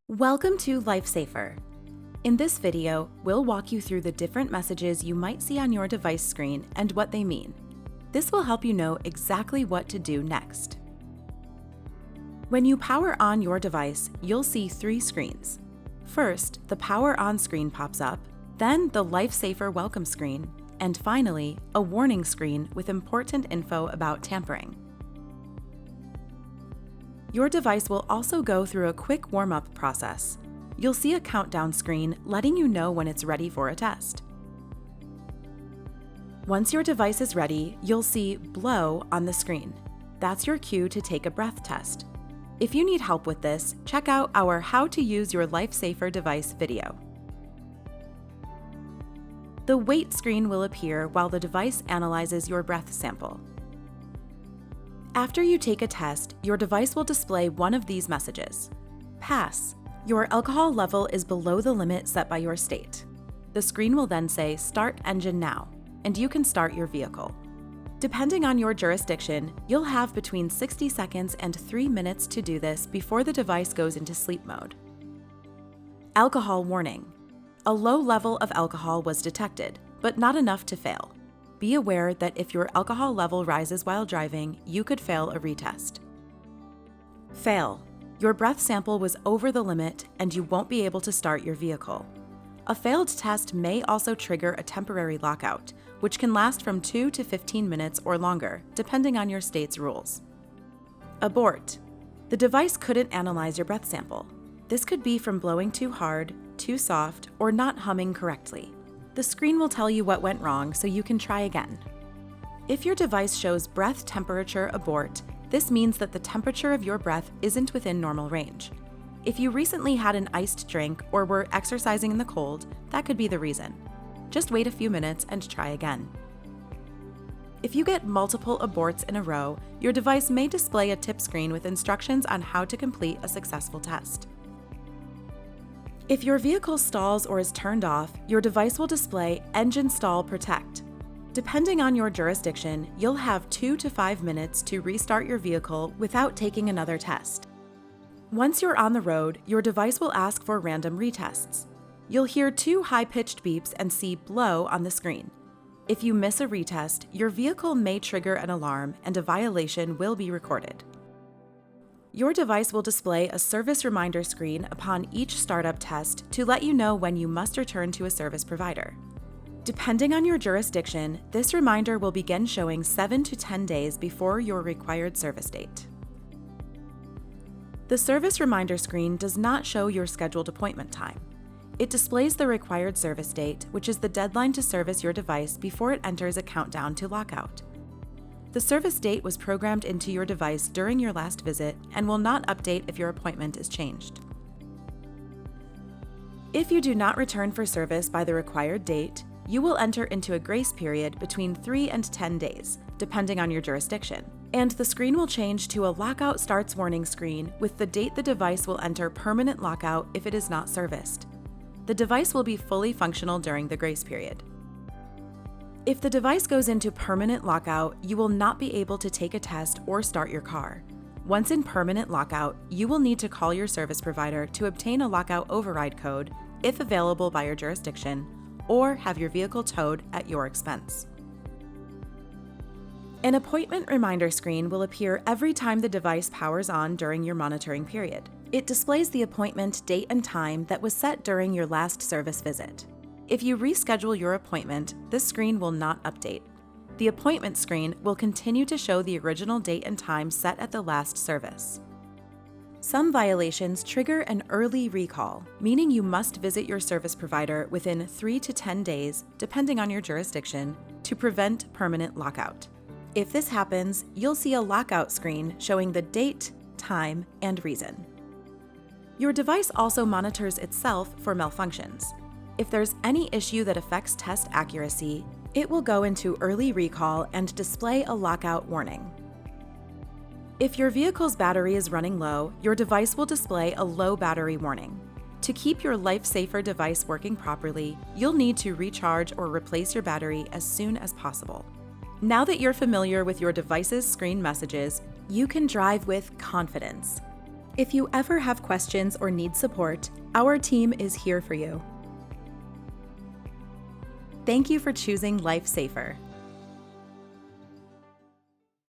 Welcome to LifeSafer. In this video, we'll walk you through the different messages you might see on your device screen and what they mean. This will help you know exactly what to do next. When you power on your device, you'll see three screens. First, the Power On screen pops up, then the LifeSafer welcome screen, and finally, a warning screen with important info about tampering. Your device will also go through a quick warm-up process. You'll see a countdown screen letting you know when it's ready for a test. Once your device is ready, you'll see "blow" on the screen. That's your cue to take a breath test. If you need help with this, check out our How to Use Your LifeSafer Device video. The Wait screen will appear while the device analyzes your breath sample. After you take a test, your device will display one of these messages. Pass. Your alcohol level is below the limit set by your state. The screen will then say "Start engine now," and you can start your vehicle. Depending on your jurisdiction, you'll have between 60 seconds and 3 minutes to do this before the device goes into sleep mode. Alcohol warning. A low level of alcohol was detected, but not enough to fail. Be aware that if your alcohol level rises while driving, you could fail a retest. Fail. Your breath sample was over the limit and you won't be able to start your vehicle. A failed test may also trigger a temporary lockout, which can last from 2 to 15 minutes or longer, depending on your state's rules. Abort. The device couldn't analyze your breath sample. This could be from blowing too hard, too soft, or not humming correctly. The screen will tell you what went wrong so you can try again. If your device shows breath temperature abort, this means that the temperature of your breath isn't within normal range. If you recently had an iced drink or were exercising in the cold, that could be the reason. Just wait a few minutes and try again. If you get multiple aborts in a row, your device may display a tip screen with instructions on how to complete a successful test. If your vehicle stalls or is turned off, your device will display "Engine Stall Protect." Depending on your jurisdiction, you'll have 2 to 5 minutes to restart your vehicle without taking another test. Once you're on the road, your device will ask for random retests. You'll hear 2 high-pitched beeps and see "blow" on the screen. If you miss a retest, your vehicle may trigger an alarm and a violation will be recorded. Your device will display a service reminder screen upon each startup test to let you know when you must return to a service provider. Depending on your jurisdiction, this reminder will begin showing 7 to 10 days before your required service date. The service reminder screen does not show your scheduled appointment time. It displays the required service date, which is the deadline to service your device before it enters a countdown to lockout. The service date was programmed into your device during your last visit and will not update if your appointment is changed. If you do not return for service by the required date, you will enter into a grace period between 3 and 10 days, depending on your jurisdiction, and the screen will change to a Lockout Starts warning screen with the date the device will enter permanent lockout if it is not serviced. The device will be fully functional during the grace period. If the device goes into permanent lockout, you will not be able to take a test or start your car. Once in permanent lockout, you will need to call your service provider to obtain a lockout override code, if available by your jurisdiction, or have your vehicle towed at your expense. An appointment reminder screen will appear every time the device powers on during your monitoring period. It displays the appointment date and time that was set during your last service visit. If you reschedule your appointment, this screen will not update. The appointment screen will continue to show the original date and time set at the last service. Some violations trigger an early recall, meaning you must visit your service provider within 3 to 10 days, depending on your jurisdiction, to prevent permanent lockout. If this happens, you'll see a lockout screen showing the date, time, and reason. Your device also monitors itself for malfunctions. If there's any issue that affects test accuracy, it will go into early recall and display a lockout warning. If your vehicle's battery is running low, your device will display a low battery warning. To keep your LifeSafer device working properly, you'll need to recharge or replace your battery as soon as possible. Now that you're familiar with your device's screen messages, you can drive with confidence. If you ever have questions or need support, our team is here for you. Thank you for choosing Life Safer.